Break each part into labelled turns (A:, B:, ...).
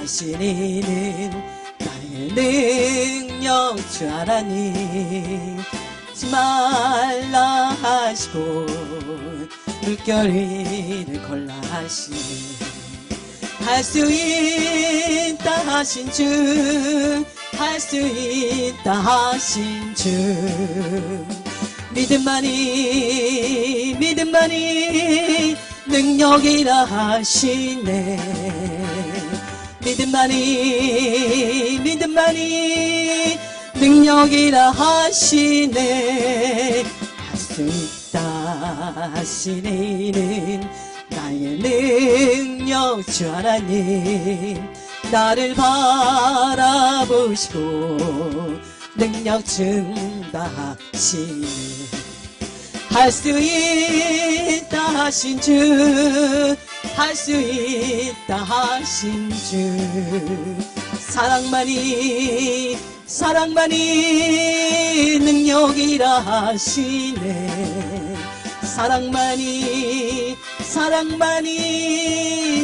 A: 하시는 나의 능력 주 하나님 잊지 말라 하시고 물결 위를 걸라 하시니 할 수 있다 하신 주 할 수 있다 하신 주 믿음만이 능력이라 하시네 믿음만이 능력이라 하시네 할 수 있다 하시는 나의 능력 주 하나님 나를 바라보시고 능력 준다 하시네 할 수 있다 하신 주 할 수 있다 하신 주 사랑만이 능력이라 하시네 사랑만이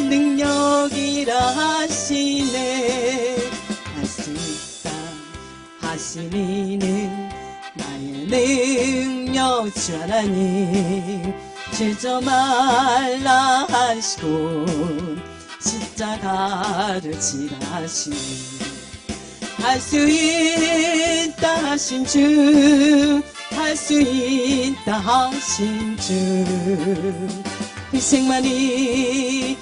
A: 능력이라 하시네 할 수 있다 하시니는 나의 능력 주 하나님 질저 말라 하시고 십자가를 지라 하시니 할 수 있다 하신 주 할 수 있다 하신 주 희생만이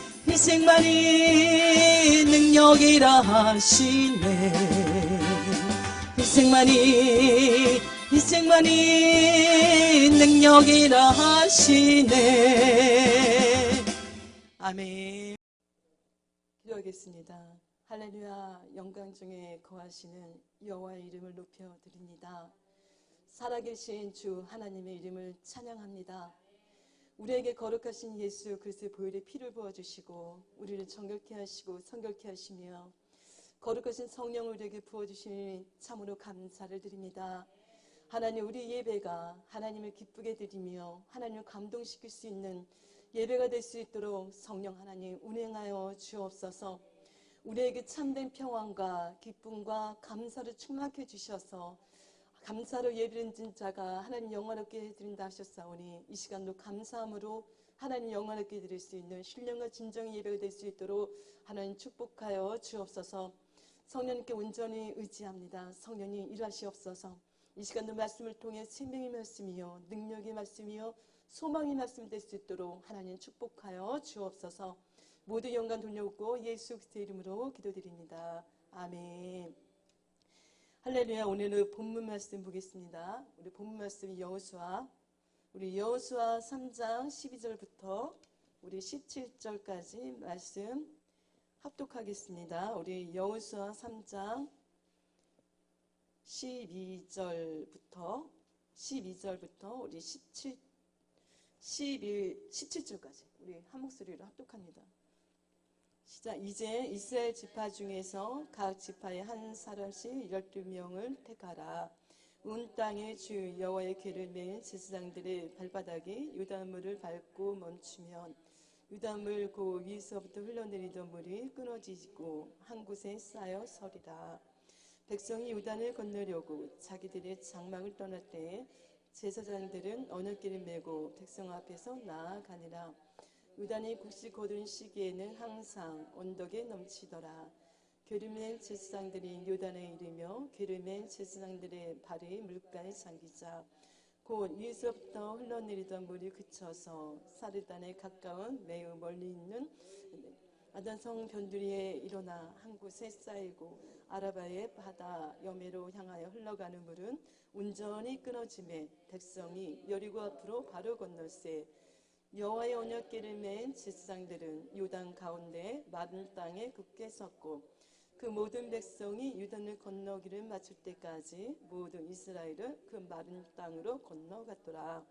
A: 능력이라 하시네 희생만이 능력이라 하시네 아멘. 기도하겠습니다. 할렐루야. 영광 중에 거하시는 여호와의 이름을 높여 드립니다. 살아계신 주 하나님의 이름을 찬양합니다. 우리에게 거룩하신 예수 그리스도의 보혈의 피를 부어주시고 우리를 정결케 하시고 성결케 하시며 거룩하신 성령을 우리에게 부어주시니 참으로 감사를 드립니다. 하나님 우리 예배가 하나님을 기쁘게 드리며 하나님을 감동시킬 수 있는 예배가 될 수 있도록 성령 하나님 운행하여 주옵소서. 우리에게 참된 평안과 기쁨과 감사를 충만케 주셔서 감사로 예배드린 자가 하나님 영광롭게 드린다 하셨사오니 이 시간도 감사함으로 하나님 영광롭게 드릴 수 있는 신령과 진정의 예배가 될 수 있도록 하나님 축복하여 주옵소서. 성령님께 온전히 의지합니다. 성령님 일하시옵소서. 이 시간도 말씀을 통해 생명의 말씀이요 능력의 말씀이요 소망의 말씀 될 수 있도록 하나님 축복하여 주옵소서. 모두 영광 돌려오고 예수 그리스도의 이름으로 기도드립니다. 아멘. 할렐루야. 오늘은 본문 말씀 보겠습니다. 우리 본문 말씀이 여호수아 3장 12절부터 우리 17절까지 말씀 합독하겠습니다. 우리 여호수아 3장 12절부터 우리 17절까지 우리 한 목소리로 합독합니다. 시작. 이제 이스라엘 지파 중에서 각 지파의 한 사람씩 12명을 택하라. 온 땅에 주 여호와의 궤를 맨 제사장들의 발바닥이 요단물을 밟고 멈추면 요단물 그 위에서부터 흘러내리던 물이 끊어지고 한 곳에 쌓여 서리라. 백성이 요단을 건너려고 자기들의 장막을 떠날 때에 제사장들은 언어길을 메고 백성 앞에서 나아가니라. 요단이 곡식 거둔 시기에는 항상 언덕에 넘치더라. 궤를 제사장들이 요단에 이르며 궤를 제사장들의 발이 물가에 잠기자 곧 위에서부터 흘러내리던 물이 그쳐서 사르단에 가까운 매우 멀리 있는 아단성 변두리에 일어나 한 곳에 쌓이고 아라바의 바다 여매로 향하여 흘러가는 물은 온전히 끊어지매 백성이 여리고 앞으로 바로 건널세. 여호와의 언약궤를 맨 제사장들은 요단 가운데 마른 땅에 굳게 섰고 그 모든 백성이 요단을 건너기를 마칠 때까지 모든 이스라엘은 그 마른 땅으로 건너갔더라.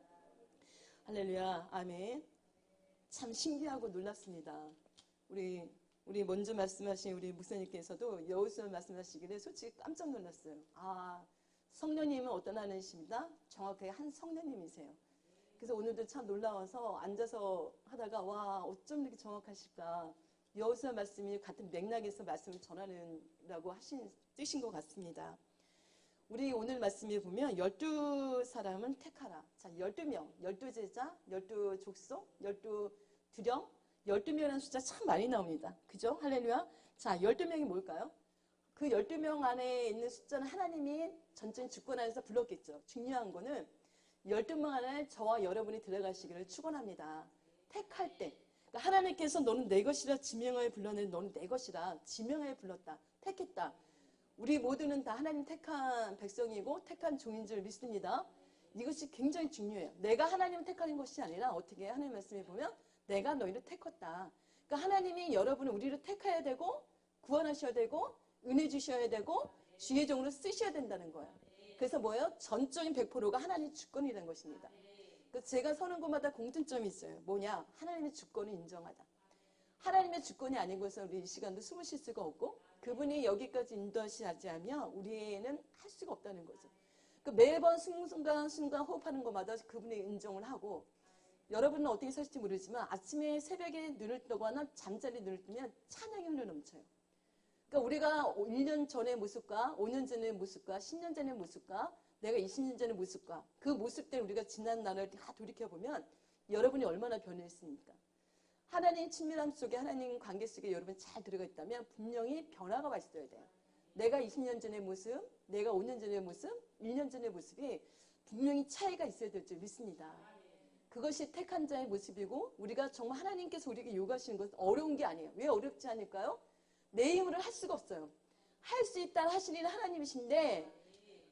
A: 할렐루야. 아멘. 참 신기하고 놀랍습니다. 우리 먼저 말씀하신 우리 목사님께서도 여호수아 말씀하시기를 솔직히 깜짝 놀랐어요. 성령님은 어떤 하나님이십니다. 정확하게 한 성령님이세요. 그래서 오늘도 참 놀라워서 앉아서 하다가 와 어쩜 이렇게 정확하실까 여호수아 말씀이 같은 맥락에서 말씀을 전하는라고 하신 뜻인 것 같습니다. 우리 오늘 말씀에 보면 12사람은 택하라. 자, 12명, 12제자, 12족속, 12두령, 12명이라는 숫자 참 많이 나옵니다. 그죠? 할렐루야. 자, 12명이 뭘까요? 그 12명 안에 있는 숫자는 하나님이 전적인 주권 안에서 불렀겠죠. 중요한 거는 12명 안에 저와 여러분이 들어가시기를 축원합니다. 택할 때. 그러니까 하나님께서 너는 내 것이라 지명하여 불렀는데 너는 내 것이라 지명하여 불렀다. 택했다. 우리 모두는 다 하나님 택한 백성이고 택한 종인 줄 믿습니다. 이것이 굉장히 중요해요. 내가 하나님을 택하는 것이 아니라 어떻게 하나님 말씀에 보면 내가 너희를 택했다. 그러니까 하나님이 여러분을 우리를 택해야 되고 구원하셔야 되고 은혜 주셔야 되고 주의 종으로 쓰셔야 된다는 거예요. 그래서 뭐예요? 전적인 100%가 하나님의 주권이라는 것입니다. 그래서 제가 서는 곳마다 공통점이 있어요. 뭐냐? 하나님의 주권을 인정하다. 하나님의 주권이 아닌 것은 우리 이 시간도 숨을 쉴 수가 없고 그분이 여기까지 인도하시지 않으면 우리는 할 수가 없다는 거죠. 그 매번 순간 호흡하는 것마다 그분의 인정을 하고 여러분은 어떻게 사실지 모르지만 아침에 새벽에 눈을 뜨거나 잠자리 눈을 뜨면 찬양이 흘러넘쳐요. 그러니까 우리가 1년 전의 모습과 5년 전의 모습과 10년 전의 모습과 내가 20년 전의 모습과 그 모습들 우리가 지난 날을 다 돌이켜보면 여러분이 얼마나 변했습니까? 하나님 친밀함 속에 하나님 관계 속에 여러분 잘 들어가 있다면 분명히 변화가 와 있어야 돼요. 내가 20년 전의 모습, 내가 5년 전의 모습, 1년 전의 모습이 분명히 차이가 있어야 될 줄 믿습니다. 그것이 택한 자의 모습이고 우리가 정말 하나님께서 우리에게 요구하시는 것은 어려운 게 아니에요. 왜 어렵지 않을까요? 내 힘으로 할 수가 없어요. 할 수 있다 하시는 하나님이신데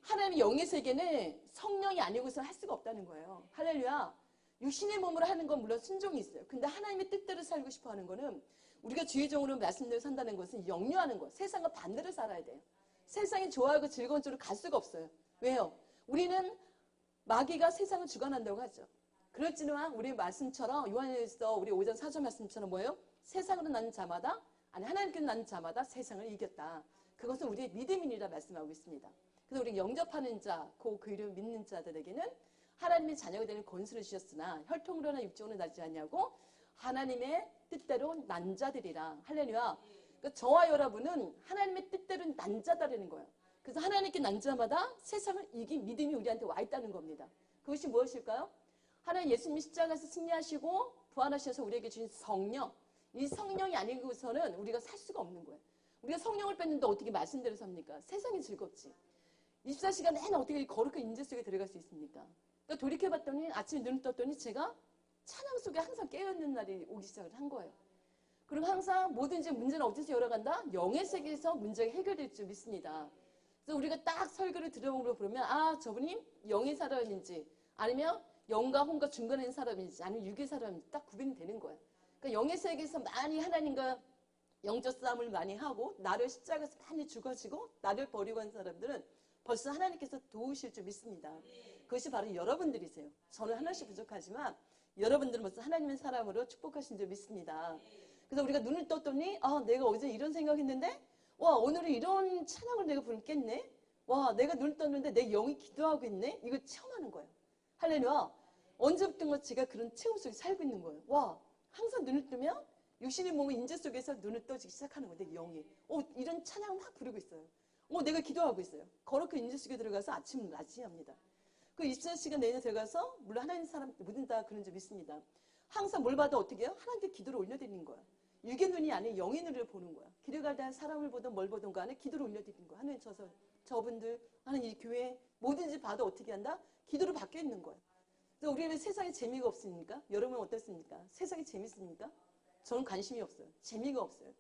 A: 하나님의 영의 세계는 성령이 아니고서는 할 수가 없다는 거예요. 할렐루야. 육신의 몸으로 하는 건 물론 순종이 있어요. 근데 하나님의 뜻대로 살고 싶어 하는 거는 우리가 주의 종으로 말씀대로 산다는 것은 영유하는 거. 세상과 반대로 살아야 돼요. 세상이 좋아하고 즐거운 쪽으로 갈 수가 없어요. 왜요? 우리는 마귀가 세상을 주관한다고 하죠. 그렇지만 우리 말씀처럼 요한일서 우리 5장 4절 말씀처럼 뭐예요? 세상으로 나는 자마다 아니 하나님께로 나는 자마다 세상을 이겼다. 그것은 우리의 믿음이라 말씀하고 있습니다. 그래서 우리 영접하는 자, 그 이름 믿는 자들에게는 하나님의 자녀가 되는 권수를 주셨으나 혈통으로나 육적으로 나지 않냐고 하나님의 뜻대로 난 자들이라. 할렐루야. 그러니까 저와 여러분은 하나님의 뜻대로 난 자다라는 거예요. 그래서 하나님께 난 자마다 세상을 이긴 믿음이 우리한테 와 있다는 겁니다. 그것이 무엇일까요? 하나님 예수님이 십자가에서 승리하시고 부활하셔서 우리에게 주신 성령. 이 성령이 아니고서는 우리가 살 수가 없는 거예요. 우리가 성령을 뺐는데 어떻게 말씀대로 삽니까? 세상이 즐겁지. 24시간 내내 어떻게 거룩한 인재 속에 들어갈 수 있습니까? 그러니까 돌이켜봤더니 아침에 눈을 떴더니 제가 찬양 속에 항상 깨어있는 날이 오기 시작을 한 거예요. 그리고 항상 뭐든지 문제는 어디서 열어간다? 영의 세계에서 문제가 해결될 줄 믿습니다. 그래서 우리가 딱 설교를 들어보고 보면 아 저분이 영의 사람인지 아니면 영과 혼과 중간에 있는 사람인지 아니면 육의 사람인지 딱 구분이 되는 거예요. 그러니까 영의 세계에서 많이 하나님과 영적 싸움을 많이 하고 나를 십자가에서 많이 죽어지고 나를 버리고 한 사람들은 벌써 하나님께서 도우실 줄 믿습니다. 그것이 바로 여러분들이세요. 저는 하나씩 부족하지만 여러분들은 벌써 하나님의 사람으로 축복하신 줄 믿습니다. 그래서 우리가 눈을 떴더니 아 내가 어제 이런 생각했는데 와 오늘은 이런 찬양을 내가 부르겠네. 와 내가 눈을 떴는데 내 영이 기도하고 있네. 이걸 체험하는 거예요. 할렐루야. 언제부턴가 제가 그런 체험 속에 살고 있는 거예요. 와 항상 눈을 뜨면 육신의 몸의 인재 속에서 눈을 떠지기 시작하는 거예요. 내 영이. 이런 찬양 막 부르고 있어요. 내가 기도하고 있어요. 거룩한 인재 속에 들어가서 아침 낮이 합니다. 그 24시간 내내 들어가서 물론 하나님 사람 모든 다 그런 줄 믿습니다. 항상 뭘 봐도 어떻게 해요? 하나님께 기도를 올려드리는 거야. 육의 눈이 아닌 영의 눈을 보는 거야. 길을 가다 사람을 보든 뭘 보든 간에 기도를 올려드리는 거야. 하나님 저분들 하나님 이 교회 뭐든지 봐도 어떻게 한다? 기도를 받게 있는 거야. 그래서 우리는 세상에 재미가 없으니까 여러분은 어떻습니까? 세상이 재밌습니까? 저는 관심이 없어요. 재미가 없어요.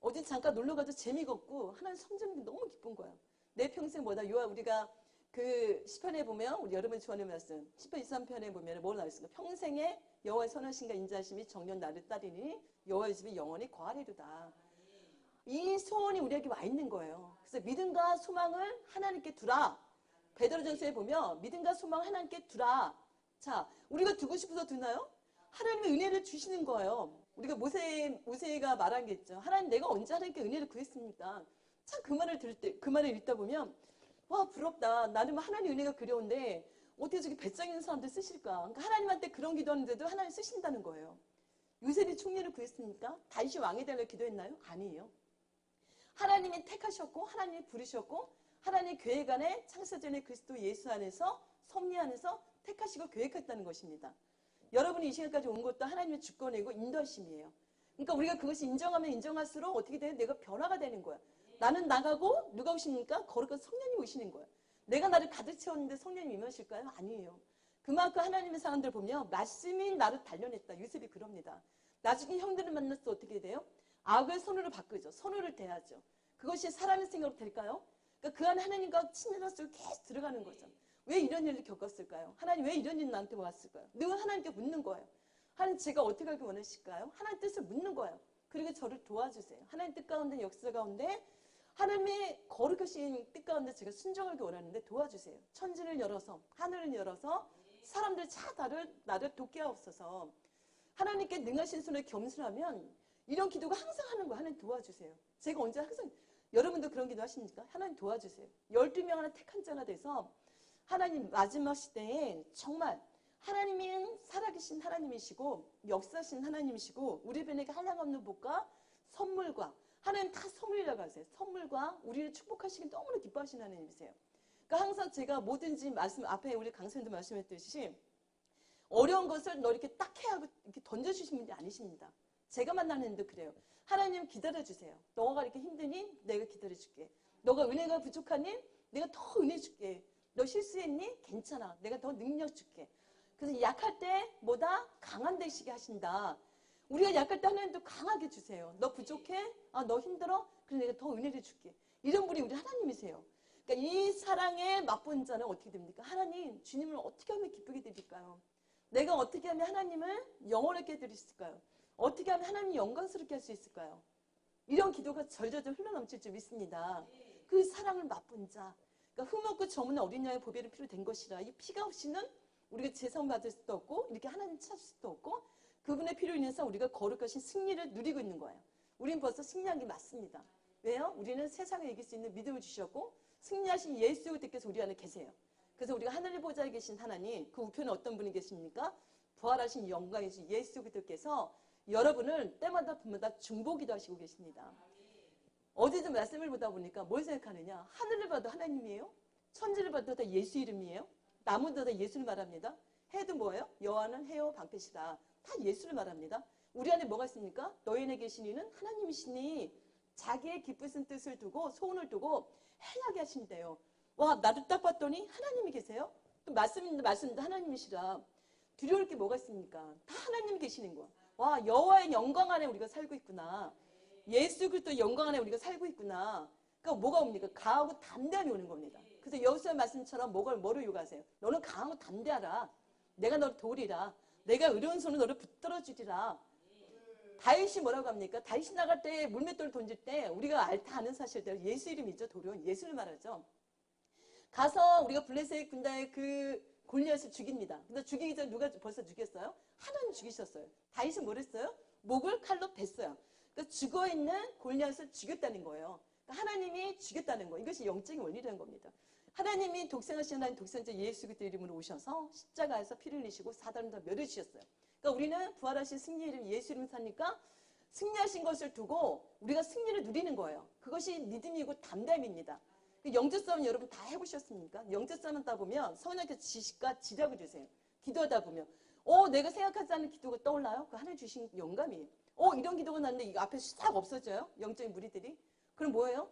A: 어디 잠깐 놀러 가도 재미가 없고 하나님 성전이 너무 기쁜 거야. 내 평생 뭐다 우리가 그 시편에 보면 우리 여러분 좋아하는 말씀 시편 23편에 보면 뭐로 나와 있습니까? 평생에 여호와의 선하심과 인자하심이 정녕 나를 따르니 여호와의 집이 영원히 거하리로다. 이 소원이 우리에게 와 있는 거예요. 그래서 믿음과 소망을 하나님께 두라. 베드로전서에 보면 믿음과 소망을 하나님께 두라. 자, 우리가 두고 싶어서 두나요? 하나님의 은혜를 주시는 거예요. 우리가 모세가 말한 게 있죠. 하나님 내가 언제 하나님께 은혜를 구했습니까? 참 그 말을 들을 때, 그 말을 읽다 보면 와 부럽다. 나는 하나님 은혜가 그리운데 어떻게 저기 배짱 있는 사람들 쓰실까? 그러니까 하나님한테 그런 기도하는데도 하나님 쓰신다는 거예요. 요셉이 총리를 구했습니까? 다윗이 왕이 되려고 기도했나요? 아니에요. 하나님이 택하셨고 하나님이 부르셨고 하나님 계획 안에 창세전에 그리스도 예수 안에서 섭리 안에서 택하시고 계획했다는 것입니다. 여러분이 이 시간까지 온 것도 하나님의 주권이고 인도하심이에요. 그러니까 우리가 그것이 인정하면 인정할수록 어떻게 돼요? 내가 변화가 되는 거야. 나는 나가고 누가 오십니까? 거룩한 성령이 오시는 거야. 내가 나를 가득 채웠는데 성령이 임하실까요? 아니에요. 그만큼 하나님의 사람들 보면 말씀이 나를 단련했다. 요셉이 그럽니다. 나중에 형들을 만났을 때 어떻게 돼요? 악을 선으로 바꾸죠. 선으로 대하죠. 그것이 사람의 생각으로 될까요? 그러니까 그 안에 하나님과 친밀한 속에 계속 들어가는 거죠. 왜 이런 일을 겪었을까요? 하나님 왜 이런 일이 나한테 왔을까요? 늘 하나님께 묻는 거예요. 하나님 제가 어떻게 하길 원하실까요? 하나님 뜻을 묻는 거예요. 그리고 저를 도와주세요. 하나님 뜻 가운데 역사 가운데 하나님의 거룩하신 뜻 가운데 제가 순종하기 원하는데 도와주세요. 천지를 열어서 하늘을 열어서 사람들 다 나를 돕게 하옵소서. 하나님께 능하신 손에 겸손하면 이런 기도가 항상 하는 거예요. 하나님 도와주세요. 제가 언제 항상 여러분도 그런 기도 하십니까? 하나님 도와주세요. 12명 하나 택한 자가 돼서 하나님 마지막 시대에 정말 하나님은 살아계신 하나님이시고 역사하신 하나님이시고 우리 변에게 한량없는 복과 선물과 하나님 다 선물이라고 하세요. 선물과 우리를 축복하시기 너무나 기뻐하시는 하나님이세요. 그러니까 항상 제가 뭐든지 말씀 앞에 우리 강사님도 말씀했듯이 어려운 것을 너 이렇게 딱 해야 하고 이렇게 던져주신 분이 아니십니다. 제가 만나는데 그래요. 하나님 기다려주세요. 너가 이렇게 힘드니 내가 기다려줄게. 너가 은혜가 부족하니 내가 더 은혜 줄게. 너 실수했니? 괜찮아. 내가 더 능력 줄게. 그래서 약할 때 뭐다? 강한 되시게 하신다. 우리가 약할 때 하나님도 강하게 주세요. 너 부족해? 아, 너 힘들어? 그래 내가 더 은혜를 줄게. 이런 분이 우리 하나님이세요. 그러니까 이 사랑의 맛본 자는 어떻게 됩니까? 하나님, 주님을 어떻게 하면 기쁘게 드릴까요? 내가 어떻게 하면 하나님을 영원하게 드릴 수 있을까요? 어떻게 하면 하나님 영광스럽게 할 수 있을까요? 이런 기도가 절절절 흘러넘칠 줄 믿습니다. 그 사랑을 맛본 자. 그러니까 흠없고 저무는 어린 양의 보배를 피로 된 것이라. 이 피가 없이는 우리가 제성 받을 수도 없고 이렇게 하나님 찾을 수도 없고 그분의 피로 인해서 우리가 거룩하신 승리를 누리고 있는 거예요. 우리는 벌써 승리한 게 맞습니다. 왜요? 우리는 세상을 이길 수 있는 믿음을 주셨고 승리하신 예수 그리스도께서 우리 안에 계세요. 그래서 우리가 하늘의 보좌에 계신 하나님, 그 우편에 어떤 분이 계십니까? 부활하신 영광이신 예수 그리스도께서 여러분을 때마다 분마다 중보기도 하시고 계십니다. 어디서 말씀을 보다 보니까 뭘 생각하느냐? 하늘을 봐도 하나님이에요? 천지를 봐도 다 예수 이름이에요? 나무도 다 예수를 말합니다. 해도 뭐예요? 여호와는 해요 방패시라. 다 예수를 말합니다. 우리 안에 뭐가 있습니까? 너희 안에 계신 이는 하나님이시니 자기의 기쁘신 뜻을 두고 소원을 두고 행하게 하신대요. 와, 나도 딱 봤더니 하나님이 계세요? 또 말씀도 하나님이시라. 두려울 게 뭐가 있습니까? 다 하나님이 계시는 거야. 와, 여호와의 영광 안에 우리가 살고 있구나. 예수 그리스도의 영광 안에 우리가 살고 있구나. 그러니까 뭐가 옵니까? 강하고 담대함이 오는 겁니다. 그래서 여호수아 말씀처럼 뭐를 요구하세요? 너는 강하고 담대하라. 내가 너를 도우리라. 내가 의로운 손으로 너를 붙들어 주리라. 다윗이 뭐라고 합니까? 다윗이 나갈 때 물맷돌을 던질 때 우리가 다 아는 사실대로 예수 이름이죠. 도리어 예수를 말하죠. 가서 우리가 블레셋 군단의 그 골리앗을 죽입니다. 근데 죽이기 전에 누가 벌써 죽였어요? 하나님 죽이셨어요. 다윗은 뭘 했어요? 목을 칼로 뱄어요. 그러니까 죽어있는 골리앗을 죽였다는 거예요. 그러니까 하나님이 죽였다는 거예요. 이것이 영적인 원리라는 겁니다. 하나님이 독생하신 하나님 독생자 예수 그리스도 이름으로 오셔서 십자가에서 피를 흘리시고 사단을 다 멸해주셨어요. 그러니까 우리는 부활하신 승리 이름 예수 이름 사니까 승리하신 것을 두고 우리가 승리를 누리는 거예요. 그것이 믿음이고 담담입니다. 영적 싸움 여러분 다 해보셨습니까? 영적 싸움 하다 보면 성령께서 지식과 지략을 주세요. 기도하다 보면 내가 생각하지 않는 기도가 떠올라요? 그 하나님 주신 영감이에요. 이런 기도가 났는데 이거 앞에 싹 없어져요? 영적인 무리들이. 그럼 뭐예요?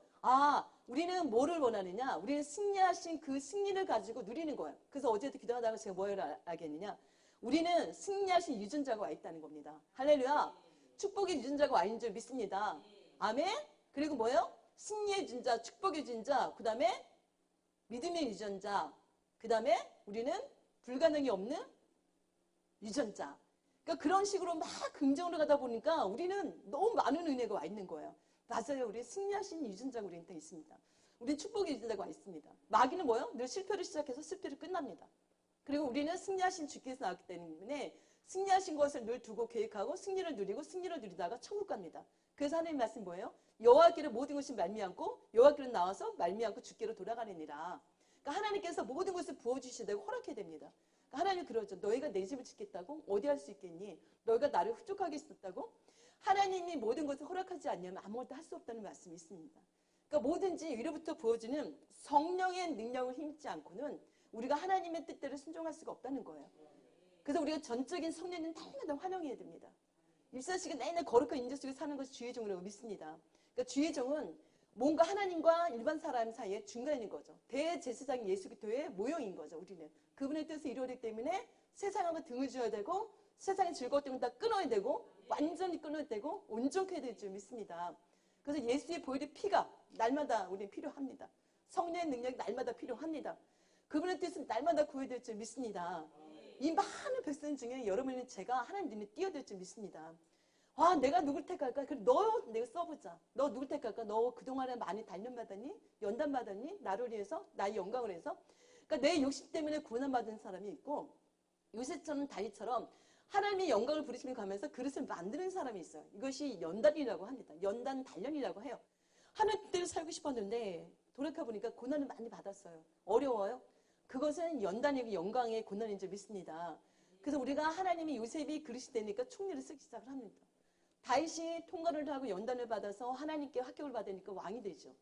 A: 우리는 뭐를 원하느냐? 우리는 승리하신 그 승리를 가지고 누리는 거예요. 그래서 어제도 기도하다가 제가 뭐를 알겠느냐? 우리는 승리하신 유전자가 와 있다는 겁니다. 할렐루야. 축복의 유전자가 와 있는 줄 믿습니다. 아멘. 그리고 뭐예요? 승리의 유전자, 축복의 유전자, 그 다음에 믿음의 유전자, 그 다음에 우리는 불가능이 없는 유전자. 그러니까 그런 식으로 막 긍정으로 가다 보니까 우리는 너무 많은 은혜가 와 있는 거예요. 맞아요. 우리 승리하신 유전자가 우리한테 있습니다. 우리는 축복의 유전자가 와 있습니다. 마귀는 뭐예요? 늘 실패를 시작해서 실패를 끝납니다. 그리고 우리는 승리하신 주께서 나왔기 때문에 승리하신 것을 늘 두고 계획하고 승리를 누리고 승리를 누리다가 천국 갑니다. 그래서 하나님 말씀 뭐예요? 여호와께로 모든 것이 말미암고 여호와께로 나와서 말미암고 주께로 돌아가느니라. 그러니까 하나님께서 모든 것을 부어주시되고 허락해야 됩니다. 하나님 그러죠. 너희가 내 집을 짓겠다고? 어디 할 수 있겠니? 너희가 나를 흡족하게 했었다고? 하나님이 모든 것을 허락하지 않냐면 아무것도 할 수 없다는 말씀이 있습니다. 그러니까 뭐든지 위로부터 부어지는 성령의 능력을 힘입지 않고는 우리가 하나님의 뜻대로 순종할 수가 없다는 거예요. 그래서 우리가 전적인 성령님 날마다 환영해야 됩니다. 일사시간 내내 거룩한 인재 속에 사는 것이 주의 종이라고 믿습니다. 그러니까 주의 종은 뭔가 하나님과 일반 사람 사이에 중간인 거죠. 대제사장인 예수 그리스도의 모형인 거죠. 우리는 그분의 뜻을 이루어야 되기 때문에 세상하고 등을 쥐어야 되고 세상의 즐거웠던 건 다 끊어야 되고 완전히 끊어야 되고 온전해야 될 줄 믿습니다. 그래서 예수의 보혈의 피가 날마다 우리는 필요합니다. 성령의 능력이 날마다 필요합니다. 그분의 뜻은 날마다 구해야 될 줄 믿습니다. 이 많은 백성 중에 여러분은 제가 하나님 눈에 띄어들 줄 믿습니다. 아, 내가 누굴 택할까? 그래, 너 내가 써보자. 너 누굴 택할까? 너 그동안에 많이 단련받았니? 연단받았니? 나를 위해서? 나의 영광을 위해서? 그러니까 내 욕심 때문에 구원받은 사람이 있고 요셉처럼 다윗처럼 하나님의 영광을 부르시며 가면서 그릇을 만드는 사람이 있어요. 이것이 연단이라고 합니다. 연단 단련이라고 해요. 하나님 뜻대로 살고 싶었는데 돌이켜보니까 고난을 많이 받았어요. 어려워요? 그것은 연단이고 영광의 고난인 줄 믿습니다. 그래서 우리가 하나님이 요셉이 그릇이 되니까 총리를 쓰기 시작을 합니다. 다윗이 통과를 하고 연단을 받아서 하나님께 합격을 받으니까 왕이 되죠.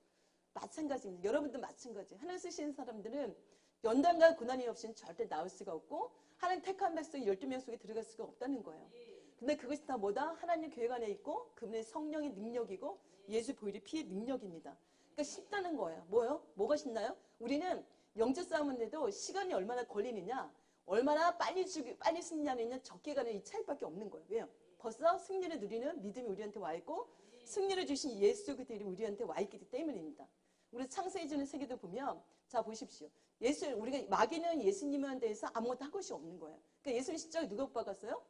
A: 마찬가지입니다. 여러분도 마찬가지. 하나님 쓰시는 사람들은 연단과 고난이 없이는 절대 나올 수가 없고 하나님 택한 백성 12명 속에 들어갈 수가 없다는 거예요. 근데 그것이 다 뭐다? 하나님 계획 안에 있고 그분의 성령의 능력이고 예수 보혈의 피의 능력입니다. 그러니까 쉽다는 거예요. 뭐요? 뭐가 쉽나요? 우리는 영적 싸움인데도 시간이 얼마나 걸리느냐, 얼마나 빨리 승리하느냐 적게 가는 이 차이밖에 없는 거예요. 왜요? 벌써 승리를 누리는 믿음이 우리한테 와 있고 승리를 주신 예수 그리스도 이름이 우리한테 와 있기 때문입니다. 우리 창세기 전의 세계도 보면 자 보십시오. 우리가 마귀는 예수님에 대해서 아무것도 한 것이 없는 거예요. 그러니까 예수님 십자가에 누가 못 박았어요?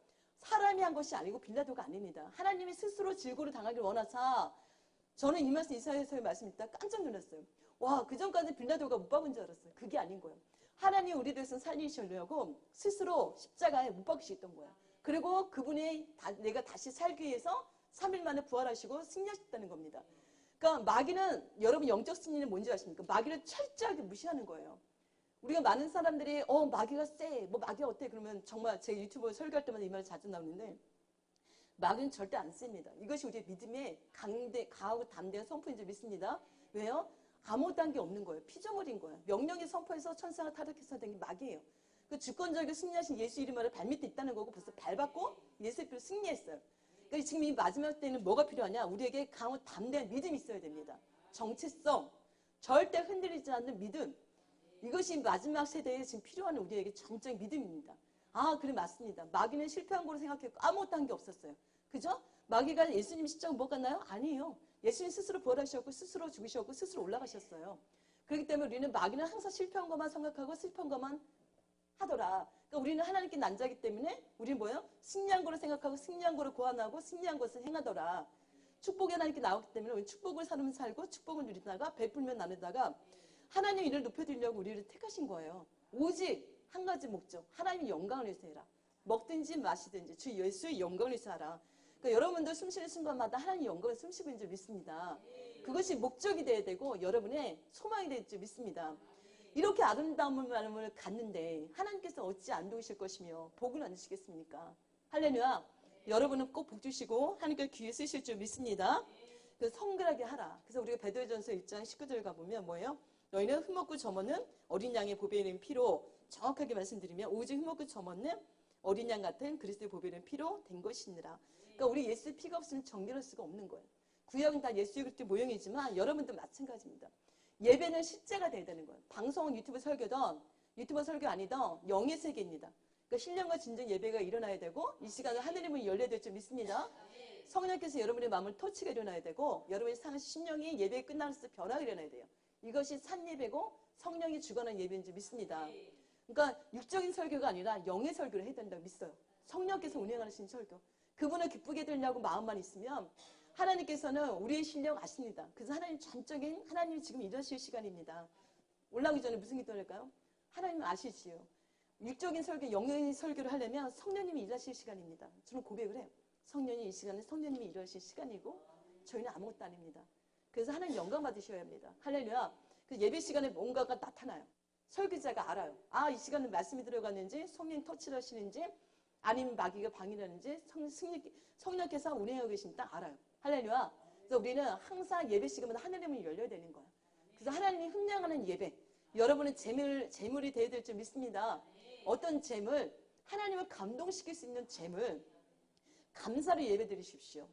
A: 사람이 한 것이 아니고 빌라도가 아닙니다. 하나님이 스스로 질고를 당하기를 원하사 저는 이 말씀 이사야서의 말씀 듣다 깜짝 놀랐어요. 와, 그전까지 빌라도가 못 박은 줄 알았어요. 그게 아닌 거예요. 하나님 우리 대해서 살리시려고 스스로 십자가에 못 박으셨던 거예요. 그리고 그분이 내가 다시 살기 위해서 3일 만에 부활하시고 승리하셨다는 겁니다. 그러니까 마귀는 여러분 영적 승리는 뭔지 아십니까? 마귀를 철저하게 무시하는 거예요. 우리가 많은 사람들이 마귀가 세, 뭐 마귀가 어때? 그러면 정말 제 유튜브 설교할 때마다 이 말 자주 나오는데 마귀는 절대 안 셉니다. 이것이 우리의 믿음의 강하고 담대한 선포인 줄 믿습니다. 왜요? 아무것도 한 게 없는 거예요. 피조물인 거예요. 명령의 선포에서 천사가 타락해서 된 게 마귀예요. 그 주권적이고 승리하신 예수 이름 아래 발밑에 있다는 거고 벌써 밟았고 예수의 피로 승리했어요. 그러니까 지금 이 마지막 때는 뭐가 필요하냐? 우리에게 강하고 담대한 믿음이 있어야 됩니다. 정체성, 절대 흔들리지 않는 믿음. 이것이 마지막 세대에 지금 필요한 우리에게 전적인 믿음입니다. 아, 그래 맞습니다. 마귀는 실패한 거로 생각했고 아무것도 한 게 없었어요. 그죠? 마귀가 예수님 십자가 못 갔나요? 아니에요. 예수님 스스로 부활하셨고 스스로 죽으셨고 스스로 올라가셨어요. 그렇기 때문에 우리는 마귀는 항상 실패한 것만 생각하고 슬픈 것만 하더라. 그러니까 우리는 하나님께 난자기 때문에 우리는 뭐예요? 승리한 거로 생각하고 승리한 거로 고안하고 승리한 것을 행하더라. 축복이 하나님께 나왔기 때문에 우리는 축복을 살면 살고 축복을 누리다가 베풀면 나누다가 하나님 이를 높여드리려고 우리를 택하신 거예요. 오직 한 가지 목적. 하나님의 영광을 위해서 해라. 먹든지 마시든지 주 예수의 영광을 위해서 하라. 그러니까 여러분도 숨쉬는 순간마다 하나님의 영광을 숨쉬고 있는 줄 믿습니다. 그것이 목적이 돼야 되고 여러분의 소망이 될 줄 믿습니다. 이렇게 아름다움을 갖는데 하나님께서 어찌 안 도우실 것이며 복을 안 주시겠습니까? 할렐루야. 여러분은 꼭 복 주시고 하나님께 귀에 쓰실 줄 믿습니다. 그래서 성결하게 하라. 그래서 우리가 베드로전서 1장 19절 가보면 뭐예요? 너희는 흠없고 점없는 어린 양의 보배는 피로 정확하게 말씀드리면 오직 흠없고 점없는 어린 양 같은 그리스도의 보배는 피로 된 것이니라. 그러니까 우리 예수의 피가 없으면 정결할 수가 없는 거예요. 구약은 다 예수의 그리스도 모형이지만 여러분도 마찬가지입니다. 예배는 실제가 돼야 되는 거예요. 방송은 유튜브 설교든 유튜브 설교 아니든 영의 세계입니다. 그러니까 신령과 진정 예배가 일어나야 되고 이 시간에 하늘의 문이 열려야 될 줄 믿습니다. 성령께서 여러분의 마음을 터치가 일어나야 되고 여러분의 심령이 예배 끝나면서 변화가 일어나야 돼요. 이것이 산 예배고 성령이 주관하는 예배인 줄 믿습니다. 그러니까 육적인 설교가 아니라 영의 설교를 해야 된다고 믿어요. 성령께서 운행하시는 설교. 그분을 기쁘게 들려고 마음만 있으면 하나님께서는 우리의 실력 아십니다. 그래서 하나님 전적인 하나님이 지금 일하실 시간입니다. 올라오기 전에 무슨 기도할까요? 하나님은 아시지요. 육적인 설교, 영적인 설교를 하려면 성령님이 일하실 시간입니다. 저는 고백을 해요. 성령이 이 시간은 성령님이 일하실 시간이고 저희는 아무것도 아닙니다. 그래서 하나님 영광 받으셔야 합니다. 할렐루야. 그 예배 시간에 뭔가가 나타나요. 설교자가 알아요. 아, 이 시간에 말씀이 들어갔는지, 성령 터치를 하시는지, 아니면 마귀가 방해하는지, 성령께서 운행하고 계신지 딱 알아요. 할렐루야. 그래서 우리는 항상 예배 시간마다 하늘의 문이 열려야 되는 거야. 그래서 하나님이 흠량하는 예배, 여러분은 재물이 되어야 될 줄 믿습니다. 어떤 재물, 하나님을 감동시킬 수 있는 재물, 감사로 예배 드리십시오.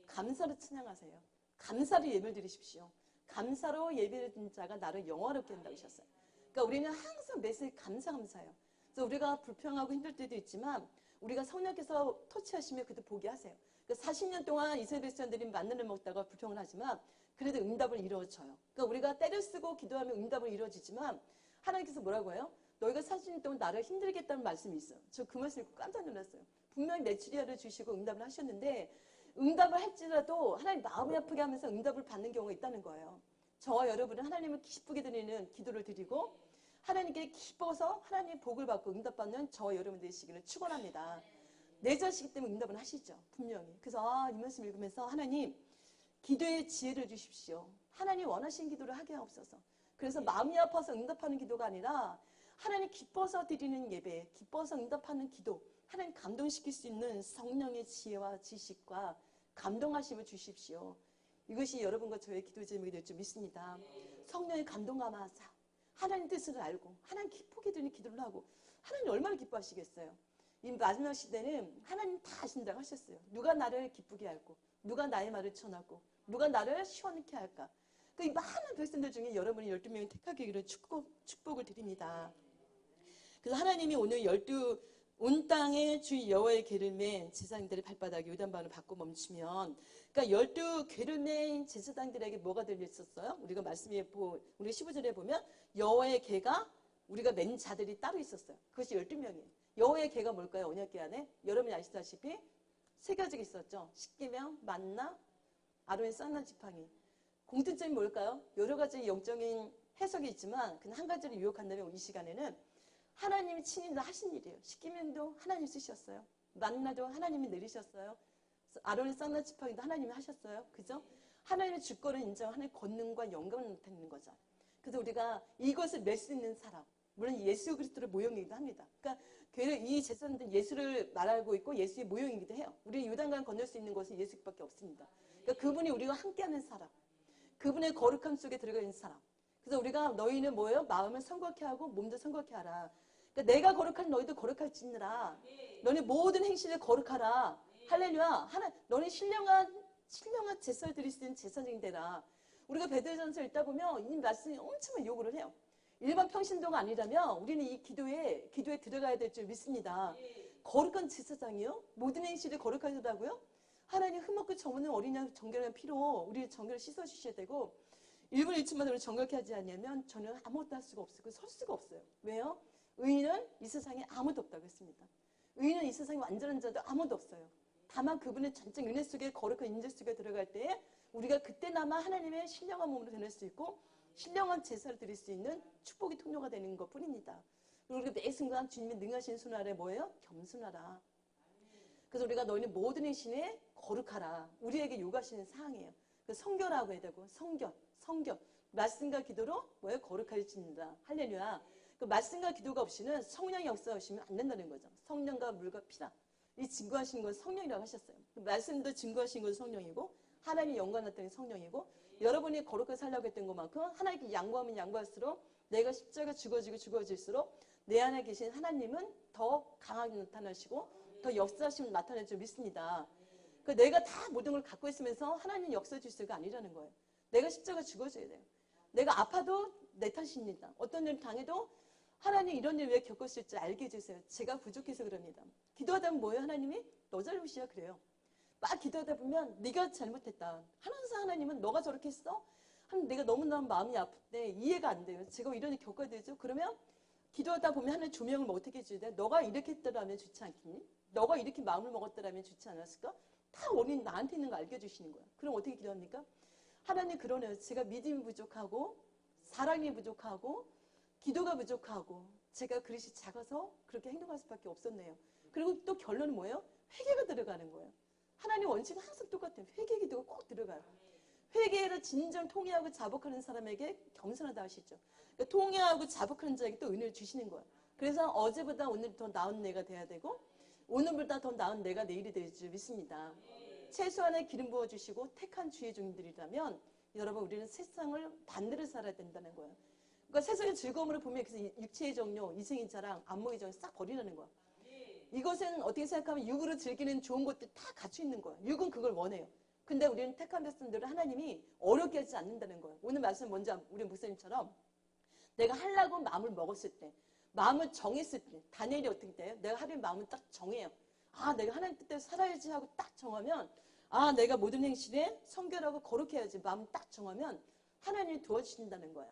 A: 감사로 찬양하세요. 감사로 예배 드리십시오. 감사로 예배드린 자가 나를 영화롭게 한다고 하셨어요. 그러니까 우리는 항상 매일 감사해요. 그래서 우리가 불평하고 힘들 때도 있지만 우리가 성령께서 터치하시면 그때 보게 하세요. 그러니까 40년 동안 이스라엘 백성들이 만나를 먹다가 불평을 하지만 그래도 응답을 이루어져요. 그러니까 우리가 때를 쓰고 기도하면 응답을 이루어지지만 하나님께서 뭐라고 해요? 너희가 40년 동안 나를 힘들게 했다는 말씀이 있어요. 저 그 말씀 읽고 깜짝 놀랐어요. 분명히 메추리아를 주시고 응답을 하셨는데 응답을 할지라도 하나님 마음이 아프게 하면서 응답을 받는 경우가 있다는 거예요. 저와 여러분은 하나님을 기쁘게 드리는 기도를 드리고 하나님께 기뻐서 하나님의 복을 받고 응답받는 저와 여러분 되시기를 축원합니다. 내 자식이기 때문에 응답은 하시죠. 분명히. 그래서 이 말씀 읽으면서 하나님 기도의 지혜를 주십시오. 하나님 원하신 기도를 하게 하옵소서. 그래서 마음이 아파서 응답하는 기도가 아니라 하나님 기뻐서 드리는 예배, 기뻐서 응답하는 기도, 하나님 감동시킬 수 있는 성령의 지혜와 지식과 감동하심을 주십시오. 이것이 여러분과 저의 기도 제목이 될 줄 믿습니다. 성령의 감동감하사 하나님 뜻을 알고 하나님 기쁘게 드리는 기도를 하고 하나님 얼마나 기뻐하시겠어요. 이 마지막 시대는 하나님 다 아신다고 하셨어요. 누가 나를 기쁘게 할고 누가 나의 말을 전하고 누가 나를 시원케 할까. 그 많은 백성들 중에 여러분이 12명이 택하기를 축복을 드립니다. 그래서 하나님이 오늘 온 땅에 주 여호와의 궤를 맨 제사장들의 발바닥에 요단반을 받고 멈추면, 그러니까 12궤를 맨 제사장들에게 뭐가 들렸었어요? 우리가 말씀에 우리가 15절에 보면 여호와의 궤가 우리가 맨 자들이 따로 있었어요. 그것이 12명이에요. 여호와의 궤가 뭘까요? 언약궤 안에 여러분이 아시다시피 세 가지가 있었죠. 십계명, 만나, 아론의 쌍난 지팡이. 공통점이 뭘까요? 여러 가지 영적인 해석이 있지만 그냥 한 가지를 유혹한다면 이 시간에는 하나님이 친히 하신 일이에요. 십계명도 하나님이 쓰셨어요. 만나도 하나님이 내리셨어요. 아론의 쌍난 지팡이도 하나님이 하셨어요. 그죠? 하나님의 주권을 인정하는 권능과 영광을 나타내는 거죠. 그래서 우리가 이것을 낼 수 있는 사람, 물론 예수 그리스도의 모형이기도 합니다. 그러니까 이 제사장들은 예수를 말하고 있고 예수의 모형이기도 해요. 우리 요단강 건널 수 있는 것은 예수밖에 없습니다. 그러니까 그분이 우리가 함께하는 사람, 그분의 거룩함 속에 들어가 있는 사람. 그래서 우리가 너희는 뭐예요? 마음을 성곽케 하고 몸도 성곽케 하라. 그러니까 내가 거룩한 너희도 거룩할지니라. 너희 모든 행실을 거룩하라. 할렐루야. 너희 신령한 제사를 드릴 수 있는 제사장이 되라. 우리가 베드로전서 읽다 보면 이 말씀이 엄청 요구를 해요. 일반 평신도가 아니라면 우리는 이 기도에 들어가야 될 줄 믿습니다. 거룩한 제사장이요? 모든 행실을 거룩하시다고요? 하나님 흠없고 정없는 어린 양 정결한 피로 우리의 정결을 씻어주셔야 되고 1분 1초만 우리를 정결케 하지 않으면 저는 아무것도 할 수가 없고 설 수가 없어요. 왜요? 의인은 이 세상에 아무도 없다고 했습니다. 의인은 이 세상에 완전한 자도 아무도 없어요. 다만 그분의 전적 은혜 속에 거룩한 인재 속에 들어갈 때에 우리가 그때나마 하나님의 신령한 몸으로 되낼 수 있고 신령한 제사를 드릴 수 있는 축복의 통로가 되는 것뿐입니다. 그리고 우리가 매 순간 주님의 능하신 손 아래 뭐예요? 겸손하라. 그래서 우리가 너희는 모든 행실에 거룩하라. 우리에게 요구하시는 사항이에요. 성결하고 해야 되고 성결. 말씀과 기도로 뭐예요? 거룩할지니라. 할렐루야. 그 말씀과 기도가 없이는 성령의 역사하시면 안 된다는 거죠. 성령과 물과 피라. 이 증거하시는 건 성령이라고 하셨어요. 말씀도 증거하시는 건 성령이고 하나님의 영광 나타내는 성령이고 여러분이 거룩하게 살려고 했던 것만큼 하나님께 양보하면 양보할수록 내가 십자가 죽어질수록 내 안에 계신 하나님은 더 강하게 나타나시고 더 역사하시면 나타낼 줄 믿습니다. 그러니까 내가 다 모든 걸 갖고 있으면서 하나님 역사해 주실가 아니라는 거예요. 내가 십자가 죽어줘야 돼요. 내가 아파도 내 탓입니다. 어떤 일을 당해도 하나님 이런 일 왜 겪었을지 알게 해주세요. 제가 부족해서 그럽니다. 기도하다 보면 뭐예요? 하나님이 너 잘못이야 그래요. 막 기도하다 보면 네가 잘못했다. 항상 하나님은 너가 저렇게 했어? 내가 너무나 마음이 아픈데 이해가 안 돼요. 제가 이런 일 겪어야 되죠? 그러면 기도하다 보면 하나님 조명을 뭐 어떻게 해줘야 돼? 너가 이렇게 했더라면 좋지 않겠니? 너가 이렇게 마음을 먹었더라면 좋지 않았을까? 다 원인 나한테 있는 거 알려주시는 거야. 그럼 어떻게 기도합니까? 하나님 그러네요. 제가 믿음이 부족하고 사랑이 부족하고 기도가 부족하고 제가 그릇이 작아서 그렇게 행동할 수밖에 없었네요. 그리고 또 결론은 뭐예요? 회개가 들어가는 거예요. 하나님 원칙은 항상 똑같아요. 회개 기도가 꼭 들어가요. 회개를 진정 통회하고 자복하는 사람에게 겸손하다 하시죠. 그러니까 통회하고 자복하는 자에게 또 은혜를 주시는 거예요. 그래서 어제보다 오늘 더 나은 내가 돼야 되고 오늘보다 더 나은 내가 내일이 될 줄 믿습니다. 최소한의 기름 부어주시고 택한 주의 종들이라면 여러분 우리는 세상을 반대로 살아야 된다는 거예요. 그러니까 세상의 즐거움으로 보면 그래서 육체의 정욕, 이생의 자랑, 안목의 정욕 싹 버리라는 거야. 이것은 어떻게 생각하면 육으로 즐기는 좋은 것들 다 갖춰 있는 거야. 육은 그걸 원해요. 근데 우리는 택한 백성들을 하나님이 어렵게 하지 않는다는 거예요. 오늘 말씀 먼저 우리 목사님처럼 내가 하려고 마음을 먹었을 때, 마음을 정했을 때, 다니엘이 어떻게 돼요? 내가 하나님 마음을 딱 정해요. 아, 내가 하나님 뜻대로 살아야지 하고 딱 정하면, 아, 내가 모든 행실에 성결하고 거룩해 야지 마음 딱 정하면 하나님이 도와주신다는 거예요.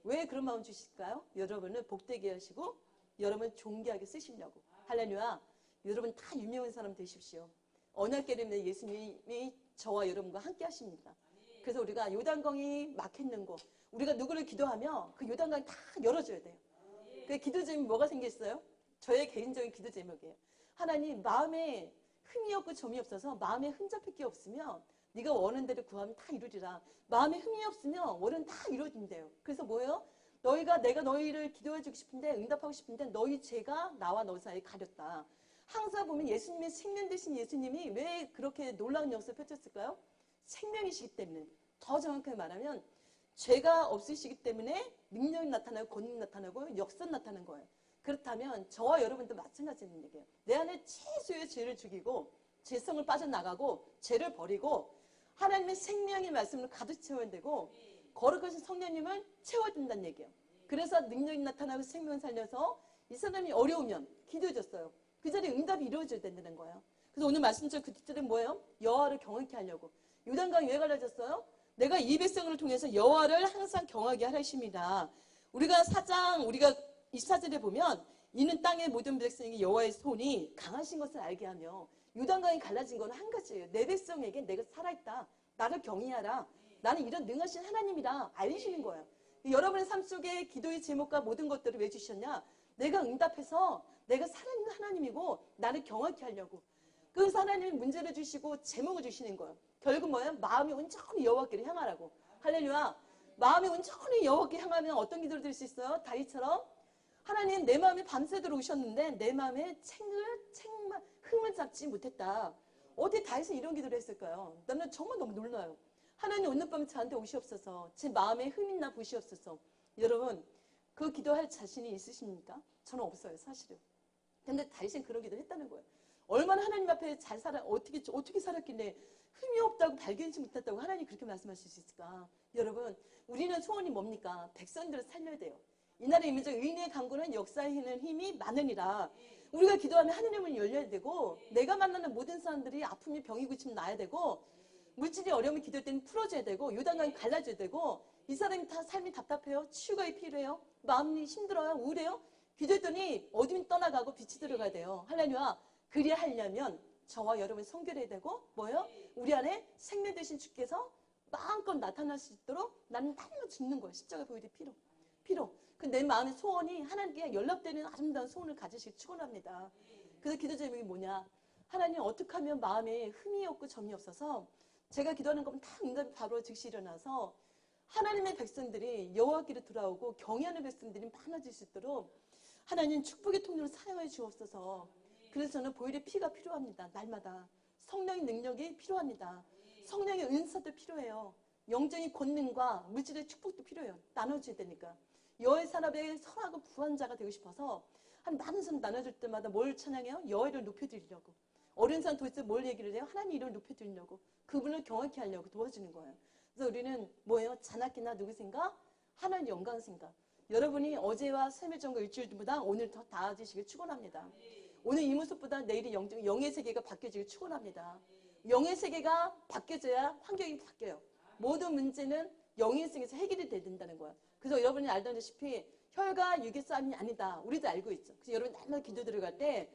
A: 왜 그런 마음 주실까요? 여러분을 복되게 하시고 여러분 존귀하게 쓰시려고. 할렐루야. 여러분 다 유명한 사람 되십시오. 언약궤를 예수님이 저와 여러분과 함께 하십니다. 그래서 우리가 요단강이 막혔는 곳, 우리가 누구를 기도하며 그 요단강이 다 열어줘야 돼요. 그 기도 제목이 뭐가 생겼어요? 저의 개인적인 기도 제목이에요. 하나님, 마음에 흠이 없고 점이 없어서 마음에 흠잡힐 게 없으면 네가 원하는 대로 구하면 다 이루리라. 마음에 흠이 없으면 원은 다 이루어진대요. 그래서 뭐예요? 내가 너희를 기도해주고 싶은데 응답하고 싶은데 너희 죄가 나와 너 사이에 가렸다. 항상 보면 예수님의 생명 되신 예수님이 왜 그렇게 놀라운 역사를 펼쳤을까요? 생명이시기 때문에. 더 정확하게 말하면 죄가 없으시기 때문에 능력이 나타나고 권능이 나타나고 역사가 나타나는 거예요. 그렇다면 저와 여러분도 마찬가지인 얘기예요. 내 안에 최소의 죄를 죽이고 죄성을 빠져나가고 죄를 버리고 하나님의 생명의 말씀을 가득 채워야 되고 거룩하신 성령님을 채워야 된다는 얘기예요. 그래서 능력이 나타나고 생명을 살려서 이 사람이 어려우면 기도해줬어요. 그 자리에 응답이 이루어져야 된다는 거예요. 그래서 오늘 말씀처럼 그 뒷줄은 뭐예요? 여호와를 경외케 하려고. 요단강이 왜 갈라졌어요? 내가 이 백성을 통해서 여호와를 항상 경외하게 하십니다. 우리가 24절에 보면 이는 땅의 모든 백성에게 여호와의 손이 강하신 것을 알게 하며 요단강이 갈라진 건 한 가지예요. 내 백성에게 내가 살아있다. 나를 경외하라. 나는 이런 능하신 하나님이라 알리시는 거예요. 여러분의 삶 속에 기도의 제목과 모든 것들을 왜 주셨냐? 내가 응답해서 내가 살아있는 하나님이고 나를 경외케 하려고. 그래서 하나님이 문제를 주시고 제목을 주시는 거예요. 결국 뭐예요? 마음이 온전히 여호와께를 향하라고. 할렐루야. 마음이 온전히 여호와께 향하면 어떤 기도를 드릴 수 있어요? 다윗처럼 하나님 내 마음이 밤새도록 오셨는데 내 마음에 흠을 잡지 못했다. 어떻게 다윗은 이런 기도를 했을까요? 나는 정말 너무 놀라요. 하나님 오늘 밤 저한테 오시옵소서. 제 마음에 흠이나 보시옵소서. 여러분 그 기도할 자신이 있으십니까? 저는 없어요, 사실은. 근데 다윗은 그런 기도를 했다는 거예요. 얼마나 하나님 앞에 잘 살아, 어떻게 살았길래 흠이 없다고 발견하지 못했다고 하나님 그렇게 말씀하실 수 있을까? 여러분, 우리는 소원이 뭡니까? 백성들을 살려야 돼요. 이날의 의미적 의인의 강구는 역사에는 힘이 많으니라. 우리가 기도하면 하늘의 문이 열려야 되고, 내가 만나는 모든 사람들이 아픔이 병이 고치면 나야 되고, 물질이 어려우면 기도할 때는 풀어줘야 되고, 요단강이 갈라줘야 되고, 이 사람이 다 삶이 답답해요? 치유가 필요해요? 마음이 힘들어요? 우울해요? 기도했더니 어둠이 떠나가고 빛이 들어가야 돼요. 할렐루야. 그리 하려면 저와 여러분 성결해야 되고 뭐예요? 우리 안에 생명 되신 주께서 마음껏 나타날 수 있도록 나는 날마다 죽는 거예요. 십자가 보혈의 피로. 내 마음의 소원이 하나님께 연락되는 아름다운 소원을 가지시길 축원합니다. 그래서 기도 제목이 뭐냐? 하나님 어떻게 하면 마음에 흠이 없고 점이 없어서 제가 기도하는 것은 다 응답이 바로 즉시 일어나서 하나님의 백성들이 여호와께로 돌아오고 경외하는 백성들이 많아질 수 있도록 하나님 축복의 통로를 사용해 주옵소서. 그래서 저는 보혈의 피가 필요합니다. 날마다. 성령의 능력이 필요합니다. 성령의 은사도 필요해요. 영적인 권능과 물질의 축복도 필요해요. 나눠줘야 되니까. 여호와의 산업에 선하고 부한 자가 되고 싶어서 한 많은 사람 나눠줄 때마다 뭘 찬양해요? 여호와를 높여드리려고. 어린 사람 도대체 뭘 얘기를 해요? 하나님 이름을 높여드리려고. 그분을 경외케 하려고 도와주는 거예요. 그래서 우리는 뭐예요? 잔악기나 누구 생각? 하나님 영광 생각. 여러분이 어제와 3일 전과 일주일보다 오늘 더 나아지시길 축원합니다. 오늘 이 모습보다 내일이 영의 세계가 바뀌어지길 축원합니다. 영의 세계가 바뀌어져야 환경이 바뀌어요. 모든 문제는 영의 세계에서 해결이 돼야 된다는 거야. 그래서 여러분이 알다시피 혈과 육의 싸움이 아니다. 우리도 알고 있죠. 그래서 여러분 날마다 기도 들어갈 때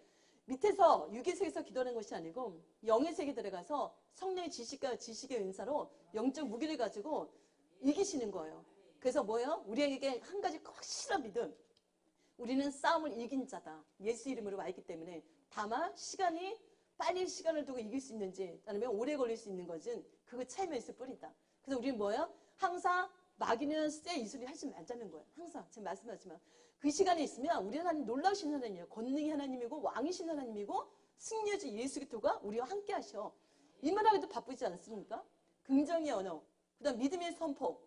A: 밑에서 육의 세계에서 기도하는 것이 아니고 영의 세계에 들어가서 성령의 지식과 지식의 은사로 영적 무기를 가지고 이기시는 거예요. 그래서 뭐예요? 우리에게 한 가지 확실한 믿음. 우리는 싸움을 이긴 자다. 예수 이름으로 와 있기 때문에 다만 빨리 시간을 두고 이길 수 있는지 아니면 오래 걸릴 수 있는 것은 그거 차이만 있을 뿐이다. 그래서 우리는 뭐예요? 항상 마귀는 쇠 이소리 하지 말자는 거예요. 항상 제가 말씀하지만 그 시간에 있으면 우리 하나님 놀라우신 하나님이에요. 권능의 하나님이고 왕이신 하나님이고 승리주 예수 그리스도가 우리와 함께 하셔. 이 말하기도 바쁘지 않습니까? 긍정의 언어, 그다음 믿음의 선포,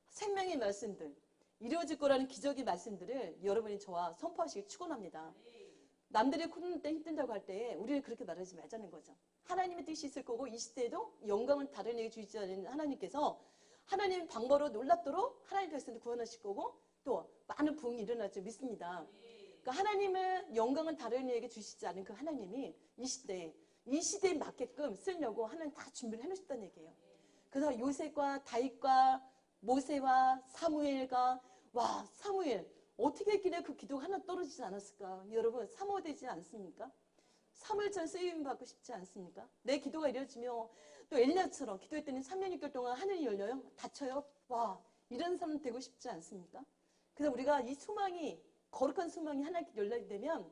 A: 생명의 말씀들, 이루어질 거라는 기적의 말씀들을 여러분이 저와 선포하시길 축원합니다. 남들이 코로나 힘든다고 할 때 우리는 그렇게 말하지 말자는 거죠. 하나님의 뜻이 있을 거고 이 시대에도 영광을 다른 에게 주시지 않는 하나님께서 하나님의 방법으로 놀랍도록 하나님 백성들 구원하실 거고 또 많은 부흥이 일어날 줄 믿습니다. 그러니까 하나님의 영광을 다른 이에게 주시지 않은 그 하나님이 이 시대에 맞게끔 쓰려고 하나님 다 준비를 해놓으셨다는 얘기예요. 그래서 요셉과 다윗과 모세와 사무엘과 사무엘 어떻게 했길래 그 기도가 하나 떨어지지 않았을까? 여러분 사모되지 않습니까? 사무엘처럼 쓰임 받고 싶지 않습니까? 내 기도가 이루어지며 또 엘리야처럼 기도했더니 3년 6개월 동안 하늘이 열려요? 닫혀요? 이런 사람 되고 싶지 않습니까? 그래서 우리가 이 소망이 거룩한 소망이 하나님께 연락되면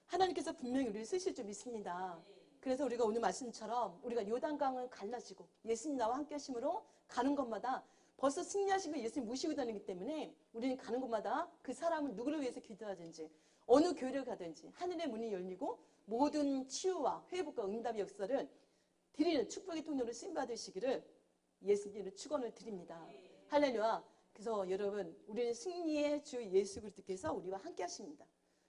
A: 하나님께서 분명히 우리를 쓰실 줄 믿습니다. 그래서 우리가 오늘 말씀처럼 우리가 요단강을 갈라지고 예수님 나와 함께 하심으로 가는 것마다 벌써 승리하신 거 예수님 모시고 다니기 때문에 우리는 가는 곳마다 그 사람을 누구를 위해서 기도하든지 어느 교회를 가든지 하늘의 문이 열리고 모든 치유와 회복과 응답의 역사를 드리는 축복의 통로로 쓰임받으시기를 예수님을 축원을 드립니다. 할렐루야. 그래서 여러분 우리는 승리의 주 예수 그리스도께서 우리와 함께 하십니다.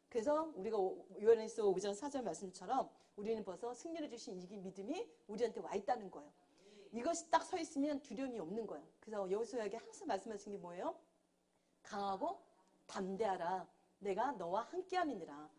A: 그래서 우리가 요한일서 5장 4절 말씀처럼 우리는 벌써 승리를 주신 이 믿음이 우리한테 와 있다는 거예요. 이것이 딱 서 있으면 두려움이 없는 거예요. 그래서 여호수아에게 항상 말씀하신 게 뭐예요? 강하고 담대하라. 내가 너와 함께함이니라.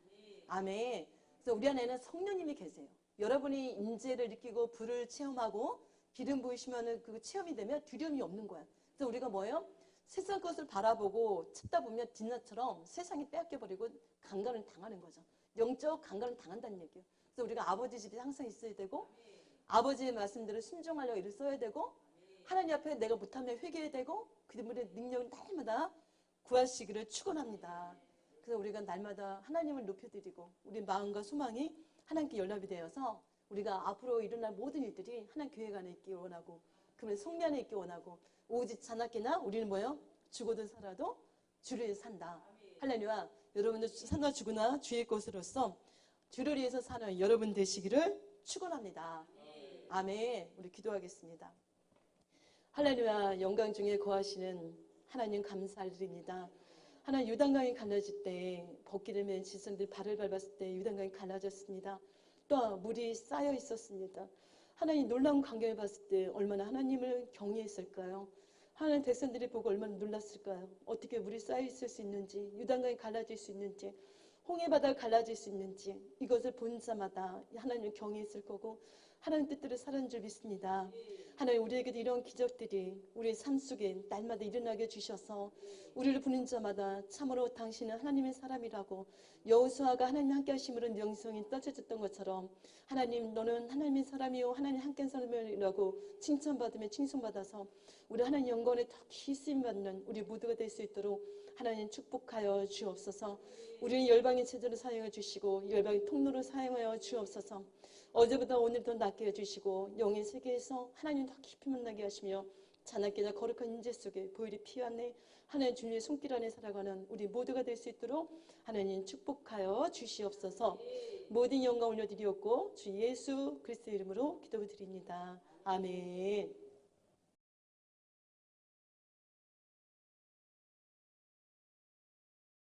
A: 아멘. 그래서 우리 안에는 성령님이 계세요. 여러분이 임재를 느끼고 불을 체험하고 기름 부으시면 그 체험이 되면 두려움이 없는 거예요. 그래서 우리가 뭐예요? 세상 것을 바라보고 찾다 보면 뒷날처럼 세상이 빼앗겨버리고 강간을 당하는 거죠. 영적 강간을 당한다는 얘기예요. 그래서 우리가 아버지 집에 항상 있어야 되고 아버지의 말씀대로 순종하려고 일을 써야 되고 하나님 앞에 내가 못하면 회개해야 되고 그들의 능력을 날마다 구하시기를 축원합니다. 그래서 우리가 날마다 하나님을 높여드리고 우리 마음과 소망이 하나님께 연합이 되어서 우리가 앞으로 일어날 모든 일들이 하나님 교회가 안에 있기 원하고 그러면 성리 안에 있기 원하고 오직 자나깨나 우리는 뭐예요? 죽어도 살아도 주를 위해서 산다. 할렐루야. 여러분들 산다 죽으나 주의 것으로서 주를 위해서 사는 여러분 되시기를 축원합니다. 아멘. 우리 기도하겠습니다. 할렐루야. 영광 중에 거하시는 하나님 감사드립니다. 하나님 요단강이 갈라질 때 벗기를 맨 지선들 발을 밟았을 때 요단강이 갈라졌습니다. 또 물이 쌓여 있었습니다. 하나님 놀라운 광경을 봤을 때 얼마나 하나님을 경외했을까요? 하나님 백성들이 보고 얼마나 놀랐을까요? 어떻게 물이 쌓여 있을 수 있는지, 요단강이 갈라질 수 있는지, 홍해바다가 갈라질 수 있는지 이것을 본 자마다 하나님을 경외했을 거고 하나님 뜻대로 사는 줄 믿습니다. 하나님 우리에게도 이런 기적들이 우리의 삶 속에 날마다 일어나게 주셔서 우리를 부는 자마다 참으로 당신은 하나님의 사람이라고 여호수아가 하나님 함께 하심으로 명성이 떨쳐졌던 것처럼 하나님 너는 하나님의 사람이요 하나님 함께 하는 사람이라고 칭찬받으며 칭송받아서 우리 하나님 영광에 더 쓰임받는 우리 모두가 될 수 있도록 하나님 축복하여 주옵소서. 우리는 열방의 체제로 사용해 주시고 열방의 통로로 사용하여 주옵소서. 어제보다 오늘 더 낫게 해주시고 영의 세계에서 하나님 더 깊이 만나게 하시며 자나깨나 거룩한 인재 속에 보혈이 피하네 하나님 주님의 손길 안에 살아가는 우리 모두가 될 수 있도록 하나님 축복하여 주시옵소서. 모든 영광 올려드리옵고 주 예수 그리스도 이름으로 기도드립니다. 아멘.